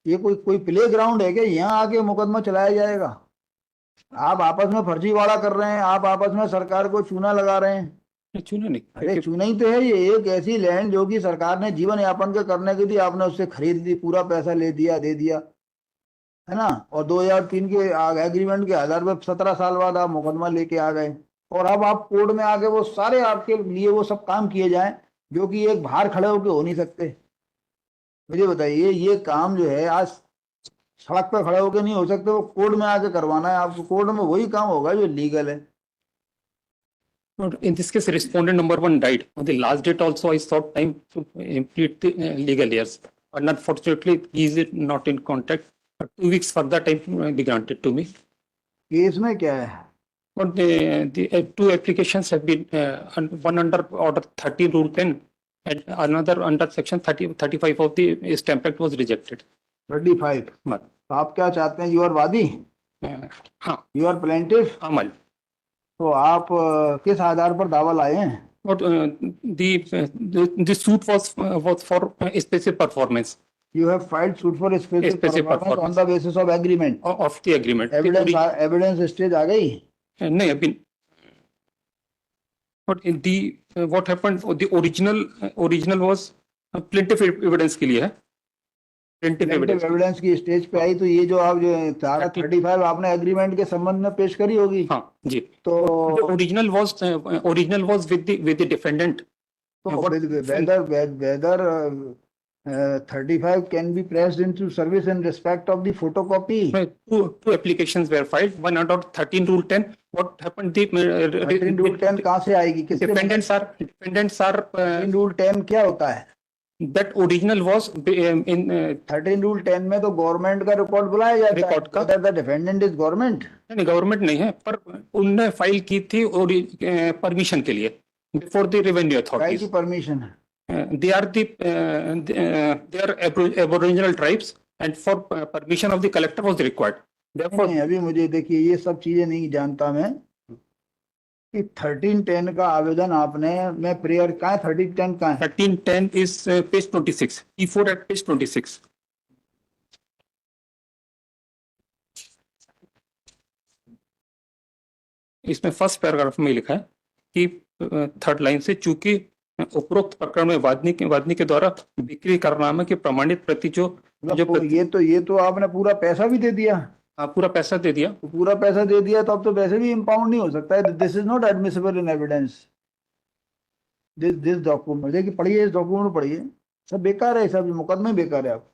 ये कोई कोई प्ले ग्राउंड है क्या? यहाँ आके मुकदमा चलाया जाएगा? आप आपस में फर्जीवाड़ा कर रहे हैं, आप आपस में सरकार को चूना लगा रहे हैं। चुना नहीं, अरे चूना ही तो है ये। एक ऐसी लैंड जो कि सरकार ने जीवन यापन के करने की थी, आपने उससे खरीद ली, पूरा पैसा ले दिया, दे दिया, है ना। और 2003 के एग्रीमेंट के आधार पर 17 साल बाद आप मुकदमा लेके आ गए, और अब आप कोर्ट में आके वो सारे आपके लिए वो सब काम किए जाएं जो कि एक बाहर खड़े होके हो नहीं सकते। मुझे बताइए, ये काम जो है आज सड़क पर खड़े होके नहीं हो सकते, वो कोर्ट में आके करवाना है आपको। कोर्ट में वही काम होगा जो लीगल है। In this case, respondent number 1 died. On the last date also, I sought time to complete the legal years. And unfortunately, he is not in contact. 2 weeks further time be granted to me. Case में क्या है? But the 2 applications have been, one under Order 30 Rule 10 and another under Section 35 of the Stamp Act was rejected. 35? तो आप क्या चाहते हैं? You are वादी? हाँ, यू आर प्लेंटिफ? अमल। तो आप किस आधार पर दावा लाए हैं? But the suit was for specific performance. You have filed suit for specific performance on the basis of agreement. Of the agreement. Evidence stage आ गई? नहीं, अभी। But in the what happened? The original was plaintiff evidence के लिए है। Plaintiff evidence की stage पे आई, तो ये जो आप जो 35 आपने एग्रीमेंट के संबंध में पेश करी होगी। हाँ जी। तो original was with the defendant. whether 35 can be pressed into service in respect of the photocopy. Two applications were filed, one under 13 Rule 10. What happened? The 13 Rule 10 कहाँ से आएगी? Defendants are 13 Rule 10 क्या होता है? That original was in 13 Rule 10 में तो government का record बुलाया जाता है। रिकॉर्ड का the defendant is government? नहीं, गवर्नमेंट नहीं है, पर उनने फाइल की थी परमिशन के लिए बिफोर द रेवेन्यू अथॉरिटीज। की परमिशन है? they are aboriginal tribes and for permission of the collector was required. Therefore अभी मुझे देखिए, ये सब चीजें नहीं जानता मैं कि 1310 का आवेदन आपने, मैं प्रेयर कहाँ है? 1310 कहाँ है? 1310 is page 26, P4 at page 26. इसमें फर्स्ट पैराग्राफ में लिखा है कि 3rd लाइन से, चूंकि उपरोक्त प्रकरण में वादनी के द्वारा बिक्री करारनामे की प्रमाणित प्रति जो ये तो आपने पूरा पैसा भी दे दिया। हाँ, पूरा पैसा दे दिया। तो पूरा पैसा दे दिया तो अब तो वैसे भी इम्पाउंड नहीं हो सकता है। This is not admissible in evidence. This document देखिए, पढ़िए, इस डॉक्यूमेंट पढ़िए, सब बेकार है, सब मुकदमे बेकार है। आप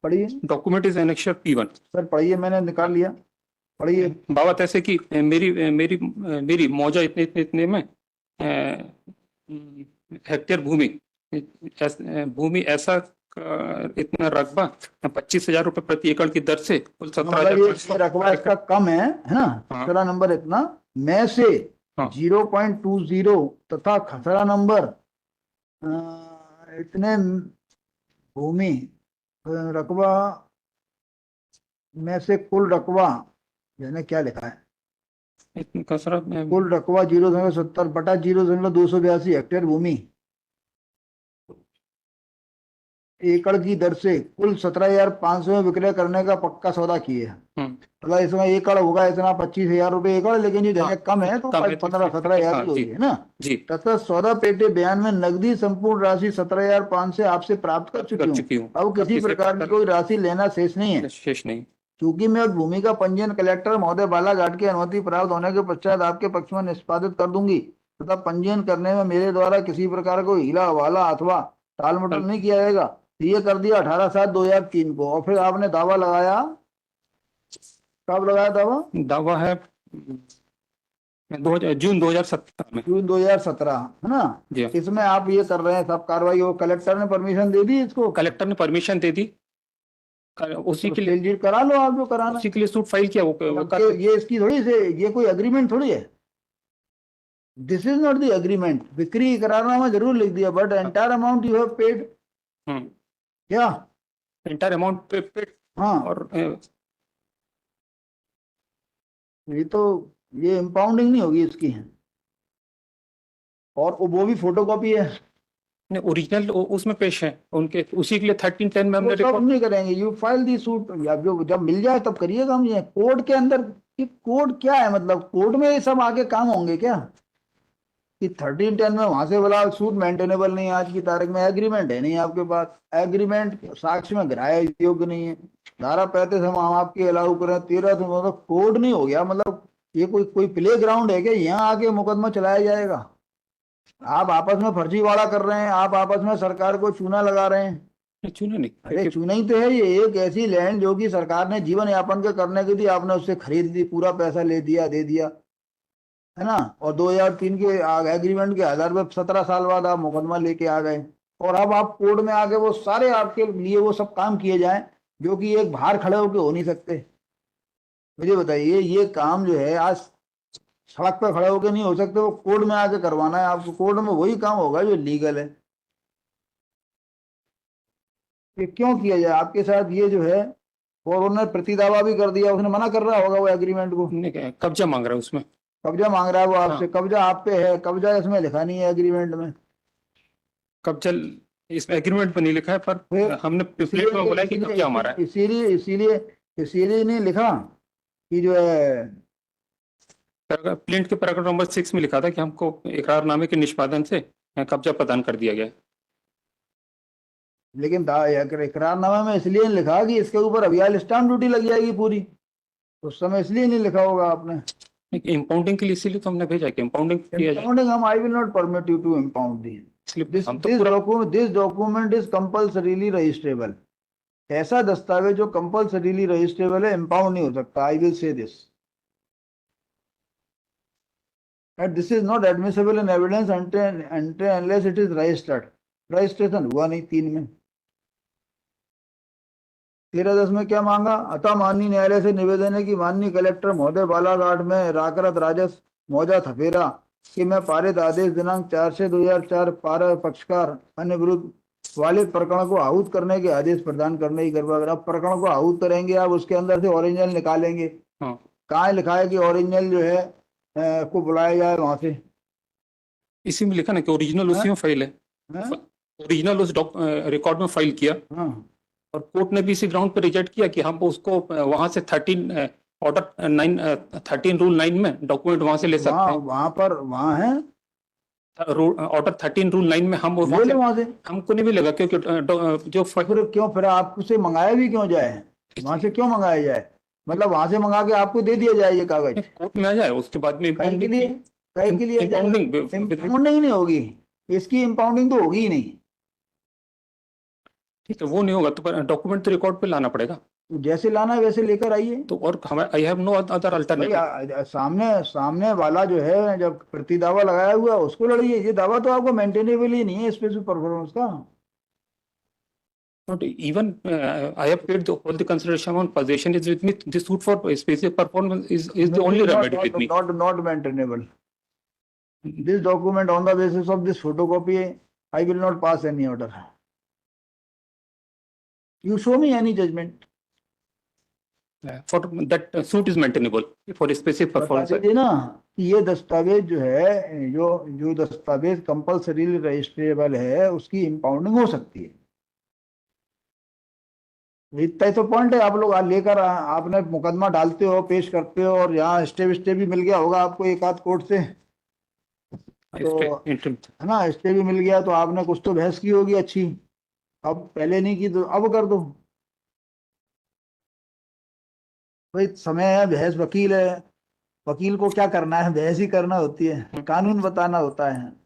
पढ़िए, document is annexure P1। Sir पढ़िए, मैंने निकाल लिया, पढ़िए। बात ऐसे कि मेरी मौजा इतने में हेक्टेयर भूमि ऐसा इतना रकबा 25,000 रुपए प्रति एकड़ की दर से कुल 17,000 रकबा इसका कम है ना। खसरा नंबर इतना में से 0.20 तथा खसरा नंबर इतने भूमि रकबा में से कुल रकबा, यानी क्या लिखा है? खसरा कुल रकबा 0.70 बटा 0.282 हेक्टेयर भूमि एकड़ की दर से कुल 17,500 में विक्रय करने का पक्का सौदा किए। मतलब इसमें एकड़ होगा इतना 25,000 रुपए एकड़, लेकिन ये जगह कम है तो 15-17,000 होगी, है ना जी। तथा सौदा पेटे बयान में नकदी संपूर्ण राशि 17,500 से आपसे प्राप्त कर चुकी हूँ। अब किसी प्रकार की कोई राशि लेना शेष नहीं है। क्योंकि मैं उस भूमि का पंजीयन कलेक्टर महोदय बालाघाट की अनुमति प्राप्त होने के पश्चात आपके पक्ष में निष्पादित कर दूंगी तथा पंजीयन करने में मेरे द्वारा किसी प्रकार को हीला हवाला अथवा टाल मटोल नहीं किया जाएगा। ये कर दिया 18/7/2003 को। और फिर आपने दावा लगाया, कब लगाया दावा है जून 2017 में। जून 2017, है ना। इसमें आप ये कर रहे हैं सब कार्रवाई, वो कलेक्टर ने परमिशन दे दी इसको? कलेक्टर ने परमिशन दे दी, उसी के लिए करा लो आप जो कराना, उसी के लिए सूट फाइल किया। वो ये इसकी थोड़ी से, ये कोई एग्रीमेंट थोड़ी है। This is not the agreement. बिक्री करारनामा जरूर लिख दिया, but entire amount you have paid. क्या एंटायर अमाउंट पेड? हाँ। और ये इम्पाउंडिंग नहीं होगी इसकी, और वो भी फोटोकॉपी है। ओरिजिनल उसमें पेश है उनके, उसी के लिए 1310 में हमने वो सब रिकॉर्ड नहीं करेंगे, यू फाइल दी सूट, या जो जब मिल जाए तब करिएगा। हम ये कोर्ट के अंदर, कि कोर्ट क्या है, मतलब कोर्ट में ये सब आगे काम होंगे क्या, कि 1310 में वहां से बोला सूट मेंटेनेबल नहीं है, आज की तारीख में एग्रीमेंट है नहीं आपके पास, एग्रीमेंट साक्ष्य में ग्राह्य योग्य नहीं है, धारा 35 हम आपके अलाउ करें 13 से, मतलब कोर्ट नहीं हो गया, मतलब ये कोई प्ले ग्राउंड है क्या, यहाँ आके मुकदमा चलाया जाएगा। आप आपस में फर्जीवाड़ा कर रहे हैं, आप आपस में सरकार को चूना लगा रहे हैं। चुना नहीं, अरे क्योंकि चूना ही तो है, ये एक ऐसी लैंड जो कि सरकार ने जीवन यापन के करने की थी, आपने उससे खरीद ली, पूरा पैसा ले दिया, दे दिया, है ना। और 2003 के एग्रीमेंट के आधार पर 17 साल बाद आप मुकदमा लेके आ गए, और अब आप कोर्ट में आके वो सारे आपके लिए वो सब काम किए जाएं जो कि एक बाहर खड़े होके हो नहीं सकते। मुझे बताइए, ये काम जो है आज सड़क पर खड़े होके नहीं हो सकते, वो कोर्ट में आके करवाना है आपको, कोर्ट में वही काम होगा जो लीगल है। ये क्यों किया जाए आपके साथ, ये जो है, और उन्होंने प्रतिदावा भी कर दिया, उसने मना कर रहा होगा वो एग्रीमेंट को, कब्जा मांग रहा है उसमें, कब्जा मांग रहा है वो आपसे। हाँ। कब्जा आप पे है, कब्जा इसमें लिखा नहीं है एग्रीमेंट में। कब्जा इस एग्रीमेंट में नहीं लिखा है, पर फिर हमने प्लेट में बोला है कि कब्जा हमारा है। इसीलिए इसीलिए इसीलिए नहीं लिखा कि जो है, प्लेट के पैराग्राफ नंबर 6 में लिखा था कि हमको इकरारनामे के निष्पादन से कब्जा प्रदान कर दिया गया है। लेकिन इकरारनामे में इसलिए नहीं लिखा कि इसके ऊपर अभियाल स्टाम्प ड्यूटी लग जाएगी पूरी, उस समय इसलिए नहीं लिखा होगा आपने। इंपाउंडिंग के लिए इसीलिए तो हमने भेजा कि इंपाउंडिंग किया जाए, Impounding, हम I will not permit you to impound the इसलिए हम तो पूरा this document is compulsorily registrable. ऐसा दस्तावेज जो कंपल्सरीली रजिस्ट्रेबल है, इम्पाउंड नहीं हो सकता। I will say this and this is not admissible in evidence until unless it is registered। Registration हुआ नहीं 3 में। 13-10 में क्या मांगा, अतः माननीय न्यायालय से निवेदन है कि माननीय कलेक्टर महोदय बालाघाट में राकरत राजस्व मौजा थपेरा कि मैं पारित आदेश दिनांक 4 से 2004 पारा पक्षकार अन्य विरुद्ध वाले प्रकरण को आहूत करने के आदेश प्रदान करने की कृपा करें। अब प्रकरण को आहूत करेंगे आप, उसके अंदर से ओरिजिनल निकालेंगे। हाँ। कहाँ लिखा है कि ओरिजिनल जो है को बुलाया जाए वहां से? इसी में लिखा ना कि ओरिजिनल उसी में फाइल है, ओरिजिनल उस रिकॉर्ड में फाइल किया, और कोर्ट ने भी इसी ग्राउंड पर रिजेक्ट किया कि हम उसको वहां से 13 रूल 9 में डॉक्यूमेंट वहां से ले सकते हैं। वहां है ऑर्डर 13 रूल 9 में हम वहां से हमको नहीं मिलेगा, क्योंकि जो फिर आपसे मंगाया भी क्यों जाए, वहां से क्यों मंगाया जाए, मतलब वहां से मंगा के आपको दे दिया जाए ये कागज, कोर्ट में आ जाए, उसके बाद में इम्पाउंडिंग नहीं होगी, इसकी इम्पाउंडिंग तो होगी ही नहीं। ठीक है, वो नहीं होगा तो डॉक्यूमेंट तो रिकॉर्ड पे लाना पड़ेगा, जैसे लाना है वैसे लेकर आइए। तो और I have no other alternative. सामने वाला जो है जब प्रतिदावा लगाया हुआ उसको लड़िए, ये दावा तो आपको मेंटेनेबल ही नहीं है स्पेसिफिक परफॉर्मेंस का। Not even I have paid all the consideration on possession is with me. This suit for specific performance is the only remedy with me. Not maintainable. This document on the basis of this photocopy, I will not pass any order. You show me any judgment. For that suit is maintainable for a specific performance. बताइए ना, ये दस्तावेज जो है, जो दस्तावेज compulsory registrable है, उसकी इम्पाउंडिंग हो सकती है। इतना ही तो पॉइंट है। आप लोग लेकर आपने मुकदमा डालते हो, पेश करते हो, और यहाँ स्टे भी मिल गया होगा आपको एक आध कोर्ट से, तो है ना, स्टे भी मिल गया, तो आपने कुछ तो बहस की होगी अच्छी, अब पहले नहीं की तो अब कर दो भाई। समय है, बहस वकील है, वकील को क्या करना है, बहस ही करना होती है, कानून बताना होता है।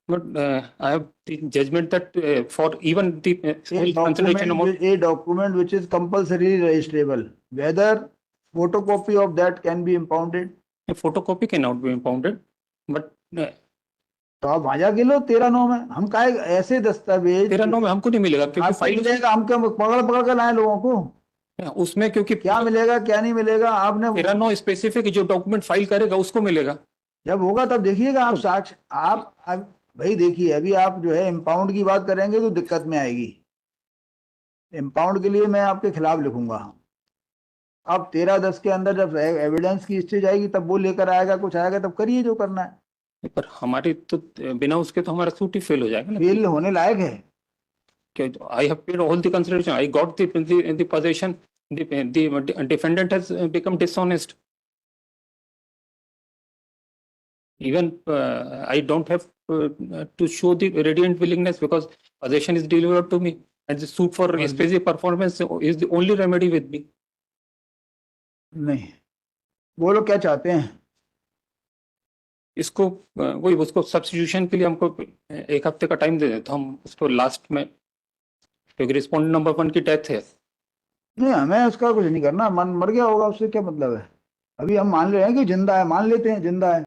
But I have the judgment that for even the consideration amount, a document which is compulsory registrable, whether photocopy of that can be impounded. a photocopy cannot be impounded, but तो आप भाजा के लो 13-9 में। हम काहे ऐसे दस्तावेज 13-9 में हमको नहीं मिलेगा, क्योंकि फाइल मिलेगा, हम क्या पकड़ कर लाए लोगों को उसमें, क्योंकि क्या मिलेगा क्या नहीं मिलेगा आपने 13-9 स्पेसिफिक जो डॉक्यूमेंट फाइल करेगा उसको मिलेगा। जब होगा तब देखिएगा आप साक्ष्य। आप भाई देखिए, अभी आप जो है इम्पाउंड की बात करेंगे तो दिक्कत में आएगी। इम्पाउंड के लिए मैं आपके खिलाफ लिखूंगा। अब 13-10 के अंदर जब एविडेंस की स्टेज आएगी तब वो लेकर आएगा, कुछ आएगा, तब करिए जो करना है। पर हमारी तो बिना उसके तो हमारा सूट ही फेल हो जाएगा ना। फेल होने लायक है। I have paid all the consideration. I got the possession. The defendant has become dishonest. Even I don't have to show the radiant willingness because possession is delivered to me, and the suit for specific performance is the only remedy with me. नहीं, वो लोग क्या चाहते हैं? इसको वही उसको substitution के लिए हमको 1 हफ्ते का टाइम दे दें तो हम उसको लास्ट में, क्योंकि रिस्पोंडेंट नंबर 1 की डेथ है। नहीं, हमें उसका कुछ नहीं करना, मन मर गया होगा, उससे क्या मतलब है? अभी हम मान रहे हैं कि जिंदा है, मान लेते हैं जिंदा है।